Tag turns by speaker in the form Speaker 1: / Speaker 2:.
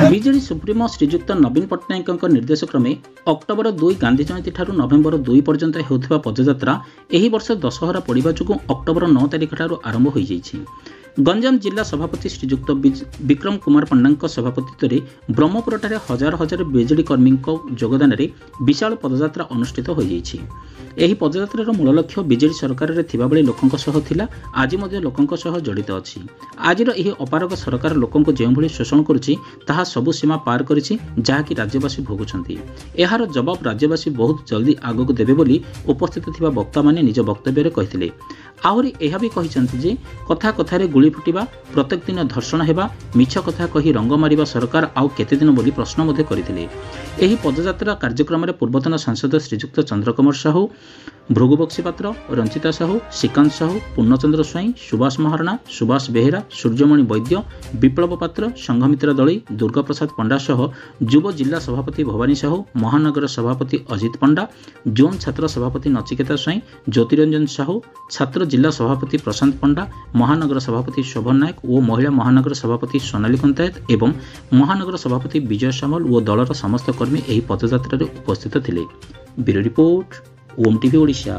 Speaker 1: विजेडी supremo श्रीजुक्त नवीन पट्टनायक निर्देश क्रमे October 2 Gandhi जयंती ठारू नवेम्बर 2 पर्यंत हेउथिबा पदयात्रा एही वर्ष दशहरा पड़िबा जोगु अक्टोबर 9 तारिख ठारू आरंभ होई जाइछि। गंजाम जिला सभापति श्रीजुक्त विक्रम कुमार पंडा सभापतित्व ब्रह्मपुरଠାରେ हजार हजार विजेडी कर्मी योगदान विशाल पदयात्रा अनुष्ठित हो जाइछि। ଏହି ପଦଯାତ୍ରାର ମୂଳ ଲକ୍ଷ୍ୟ ବିଜେଡି ସରକାରରେ ଥିବାବେଳେ ଲୋକଙ୍କ ସହ ଥିଲା, ଆଜି ମଧ୍ୟ ଲୋକଙ୍କ ସହ ଜଡ଼ିତ ଅଛି। ଆଜିର ଏହି ଅପାରଗ ସରକାର ଲୋକଙ୍କୁ ଯେଉଁଭଳି ଶୋଷଣ କରୁଛି ତାହା ସବୁ ସୀମା ପାର କରିଛି, ଯାହାକି ରାଜ୍ୟବାସୀ ଭୋଗୁଛନ୍ତି। ଏହାର ଜବାବ ରାଜ୍ୟବାସୀ ବହୁତ ଜଲ୍ଦି ଆଗକୁ ଦେବେ ବୋଲି ଉପସ୍ଥିତ ଥିବା ବକ୍ତାମାନେ ନିଜ ବକ୍ତବ୍ୟରେ କହିଥିଲେ। ଆହୁରି ଏହା ବି କହିଛନ୍ତି ଯେ କଥା କଥାରେ ଗୁଳି ଫୁଟିବା, ପ୍ରତ୍ୟେକ ଦିନ ଧର୍ଷଣ ହେବା, ମିଛ କଥା କହି ରଙ୍ଗ ମାରିବା ସରକାର ଆଉ କେତେ ଦିନ ବୋଲି ପ୍ରଶ୍ନ ମଧ୍ୟ କରିଥିଲେ। ଏହି ପଦଯାତ୍ରା କାର୍ଯ୍ୟକ୍ରମରେ ପୂର୍ବତନ ସାଂସଦ ଶ୍ରୀଯୁକ୍ତ ଚନ୍ଦ୍ରକୁମାର ସାହୁ, ଭୃଗୁ ବକ୍ସିପାତ୍ର, ରଞ୍ଜିତା ସାହୁ, ଶ୍ରୀକାନ୍ତ ସାହୁ, ପୂର୍ଣ୍ଣଚନ୍ଦ୍ର ସ୍ୱାଇଁ, ସୁବାସ ମହାରଣା, ସୁବାସ ବେହେରା, ସୂର୍ଯ୍ୟମଣି ବୈଦ୍ୟ, ବିପ୍ଳବ ପାତ୍ର, ସଂଘମିତ୍ରା ଦଳେଇ, ଦୁର୍ଗାପ୍ରସାଦ ପଣ୍ଡା ସହ ଯୁବ ଜିଲ୍ଲା ସଭାପତି ଭବାନୀ ସାହୁ, ମହାନଗର ସଭାପତି ଅଜିତ ପଣ୍ଡା, ଜୋନ୍ ଛାତ୍ର ସଭାପତି ନଚିକେତା ସ୍ୱାଇଁ, ଜ୍ୟୋତିରଞ୍ଜନ ସାହୁ, ଛାତ୍ର ଜିଲ୍ଲା ସଭାପତି ପ୍ରଶାନ୍ତ ପଣ୍ଡା, ମହାନଗର ସଭାପତି ଶୋଭନ ନାୟକ ଓ ମହିଳା ମହାନଗର ସଭାପତି ସୋନାଲି କନ୍ତାୟତ ଏବଂ ମହାନଗର ସଭାପତି ବିଜୟ ସାମଲ ଓ ଦଳର ସମସ୍ତ କର୍ମୀ ଏହି ପଦଯାତ୍ରାରେ ଉପସ୍ଥିତ ଥିଲେ। Bureau report, Om TV Odisha.